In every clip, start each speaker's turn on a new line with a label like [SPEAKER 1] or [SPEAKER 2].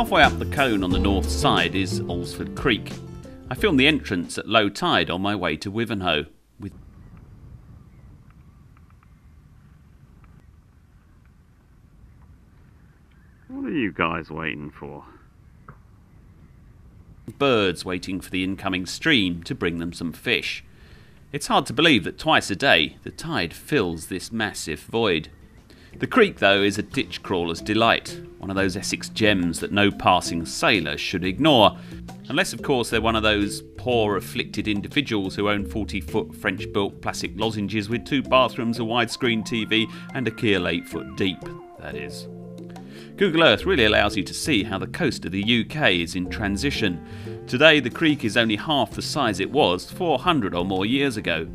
[SPEAKER 1] Halfway up the Colne on the north side is Alresford Creek. I filmed the entrance at low tide on my way to Wivenhoe. With
[SPEAKER 2] What are you guys waiting for?
[SPEAKER 1] birds waiting for the incoming stream to bring them some fish. It's hard to believe that twice a day the tide fills this massive void. The creek, though, is a ditch crawler's delight, one of those Essex gems that no passing sailor should ignore, unless of course they're one of those poor afflicted individuals who own 40-foot French-built plastic lozenges with 2 bathrooms, a widescreen TV and a keel 8 foot deep, that is. Google Earth really allows you to see how the coast of the UK is in transition. Today the creek is only half the size it was 400 or more years ago.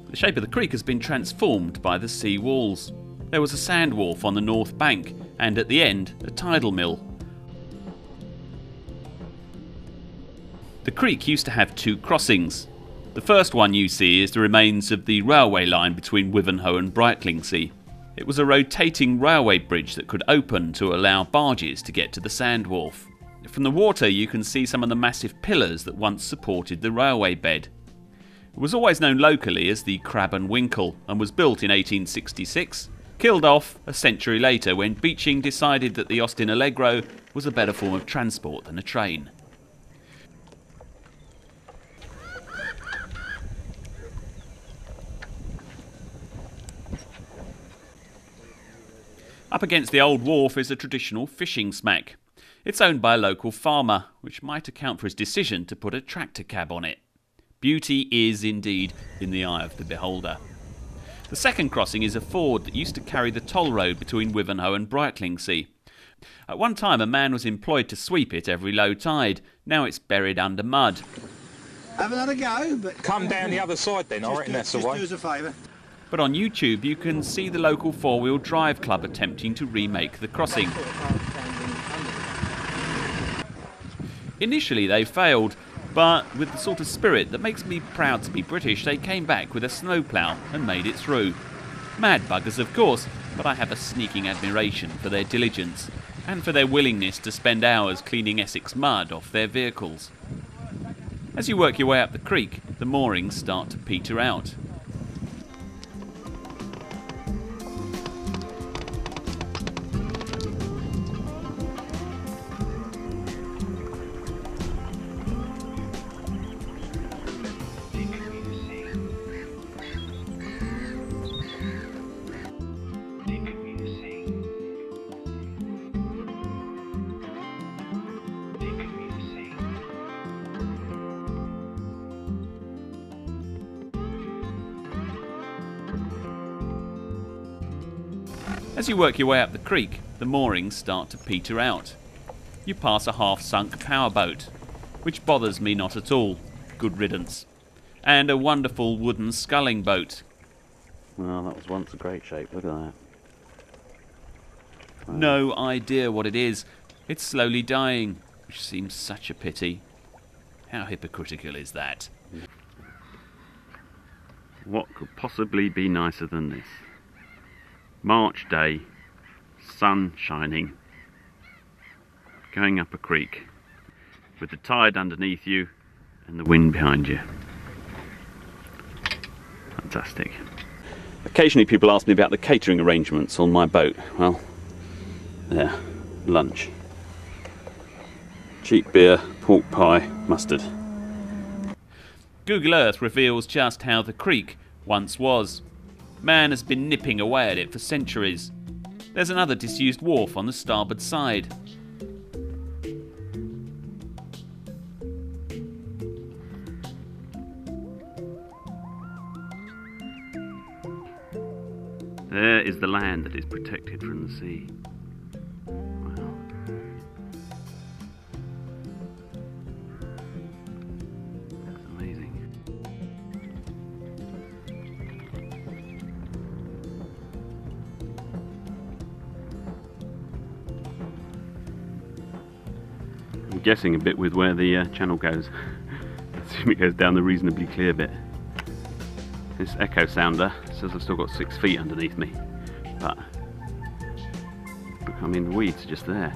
[SPEAKER 1] The shape of the creek has been transformed by the sea walls. There was a sand wharf on the north bank, and at the end, a tidal mill. The creek used to have 2 crossings. The first one you see is the remains of the railway line between Wivenhoe and Brightlingsea. It was a rotating railway bridge that could open to allow barges to get to the sand wharf. From the water you can see some of the massive pillars that once supported the railway bed. It was always known locally as the Crab and Winkle and was built in 1866. Killed off a century later when Beeching decided that the Austin Allegro was a better form of transport than a train. Up against the old wharf is a traditional fishing smack. It's owned by a local farmer, which might account for his decision to put a tractor cab on it. Beauty is indeed in the eye of the beholder. The second crossing is a ford that used to carry the toll road between Wivenhoe and Brightlingsea. At one time a man was employed to sweep it every low tide. Now it's buried under mud.
[SPEAKER 3] Have another go, but
[SPEAKER 4] come down the other side then, I reckon that's the way.
[SPEAKER 3] Just do us a favour.
[SPEAKER 1] But on YouTube you can see the local four-wheel drive club attempting to remake the crossing. Initially they failed, but with the sort of spirit that makes me proud to be British, they came back with a snowplough and made it through. Mad buggers of course, but I have a sneaking admiration for their diligence and for their willingness to spend hours cleaning Essex mud off their vehicles. As you work your way up the creek, the moorings start to peter out. As you work your way up the creek, the moorings start to peter out. You pass a half-sunk powerboat, which bothers me not at all, good riddance, and a wonderful wooden sculling boat.
[SPEAKER 2] Well, that was once a great shape, look at that. Wow.
[SPEAKER 1] No idea what it is. It's slowly dying, which seems such a pity. How hypocritical is that?
[SPEAKER 2] What could possibly be nicer than this? March day, sun shining, going up a creek, with the tide underneath you and the wind behind you. Fantastic. Occasionally people ask me about the catering arrangements on my boat. Well, there, lunch. Cheap beer, pork pie, mustard.
[SPEAKER 1] Google Earth reveals just how the creek once was. Man has been nipping away at it for centuries. There's another disused wharf on the starboard side.
[SPEAKER 2] There is the land that is protected from the sea. Wow. That's amazing. I'm guessing a bit with where the channel goes. I assume it goes down the reasonably clear bit. This echo sounder says I've still got 6 feet underneath me, but I mean the weeds are just there.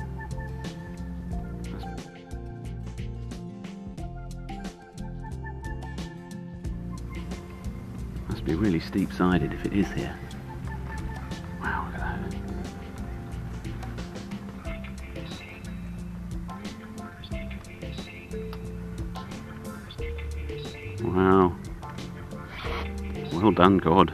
[SPEAKER 2] be really steep-sided if it is here. Wow, look at that. Wow. Well done, God.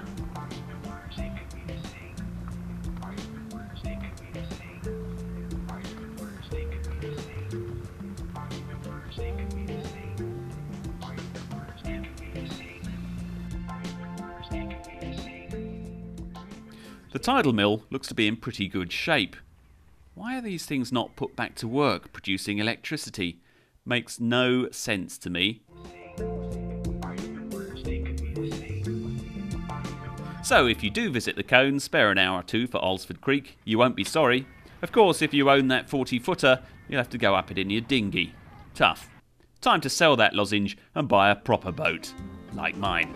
[SPEAKER 1] The tidal mill looks to be in pretty good shape. Why are these things not put back to work producing electricity? Makes no sense to me. So if you do visit the Colne, spare an hour or two for Alresford Creek, you won't be sorry. Of course, if you own that 40-footer, you'll have to go up it in your dinghy. Tough. Time to sell that lozenge and buy a proper boat, like mine.